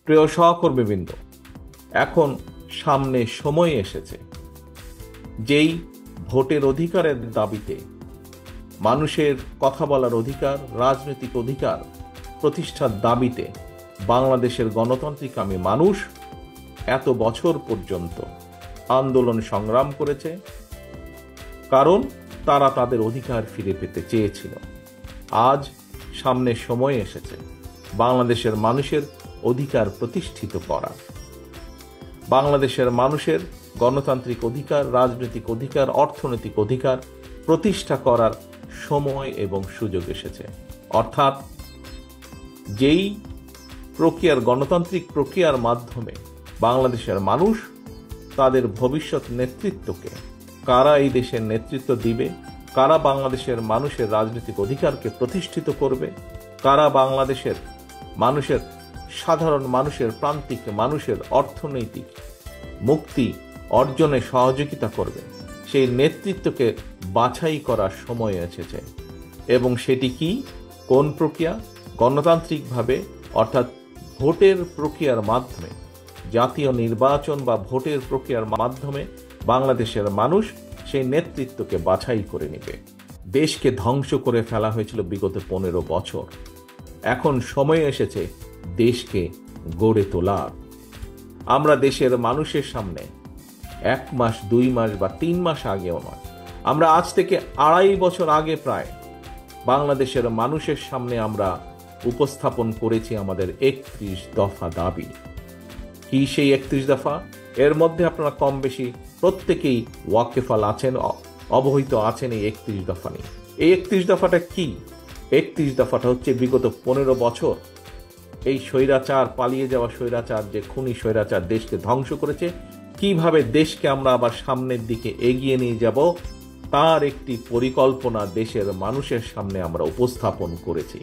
প্রিয় সহকর্মীবৃন্দ, এখন সামনে সময় এসেছে যেই ভোটের অধিকারের দাবিতে, মানুষের কথা বলার অধিকার, রাজনৈতিক অধিকার প্রতিষ্ঠার দাবিতে বাংলাদেশের গণতান্ত্রিকামী মানুষ এত বছর পর্যন্ত আন্দোলন সংগ্রাম করেছে, কারণ তারা তাদের অধিকার ফিরে পেতে চেয়েছিল। আজ সামনে সময় এসেছে বাংলাদেশের মানুষের অধিকার প্রতিষ্ঠিত করা। বাংলাদেশের মানুষের গণতান্ত্রিক অধিকার, রাজনৈতিক অধিকার, অর্থনৈতিক অধিকার প্রতিষ্ঠা করার সময় এবং সুযোগ এসেছে। অর্থাৎ যেই প্রক্রিয়ার, গণতান্ত্রিক প্রক্রিয়ার মাধ্যমে বাংলাদেশের মানুষ তাদের ভবিষ্যৎ নেতৃত্বকে, কারা এই দেশের নেতৃত্ব দিবে, কারা বাংলাদেশের মানুষের রাজনৈতিক অধিকারকে প্রতিষ্ঠিত করবে, কারা বাংলাদেশের মানুষের, সাধারণ মানুষের, প্রান্তিক মানুষের অর্থনৈতিক মুক্তি অর্জনে সহযোগিতা করবে, সেই নেতৃত্বকে বাছাই করার সময় এসেছে। এবং সেটি কি, কোন প্রক্রিয়া? গণতান্ত্রিকভাবে, অর্থাৎ ভোটের প্রক্রিয়ার মাধ্যমে, জাতীয় নির্বাচন বা ভোটের প্রক্রিয়ার মাধ্যমে বাংলাদেশের মানুষ সেই নেতৃত্বকে বাছাই করে নেবে। দেশকে ধ্বংস করে ফেলা হয়েছিল বিগত 15 বছর। এখন সময় এসেছে দেশকে গড়ে তোলার। আমরা দেশের মানুষের সামনে 1 মাস, 2 মাস বা 3 মাস আগেও নয়, আমরা আজ থেকে 2.5 বছর আগে প্রায় বাংলাদেশের মানুষের সামনে আমরা উপস্থাপন করেছি আমাদের 31 দফা দাবি। কি সেই 31 দফা? এর মধ্যে আপনারা কম বেশি প্রত্যেকেই ওয়াকিফাল আছেন, অবহিত আছেন এই 31 দফা নিয়ে। এই 31 দফাটা কি? 31 দফাটা হচ্ছে বিগত 15 বছর এই স্বৈরাচার, পালিয়ে যাওয়া স্বৈরাচার, যে খুনি স্বৈরাচার দেশকে ধ্বংস করেছে, কিভাবে দেশকে আমরা আবার সামনের দিকে এগিয়ে নিয়ে যাব তার একটি পরিকল্পনা দেশের মানুষের সামনে আমরা উপস্থাপন করেছি।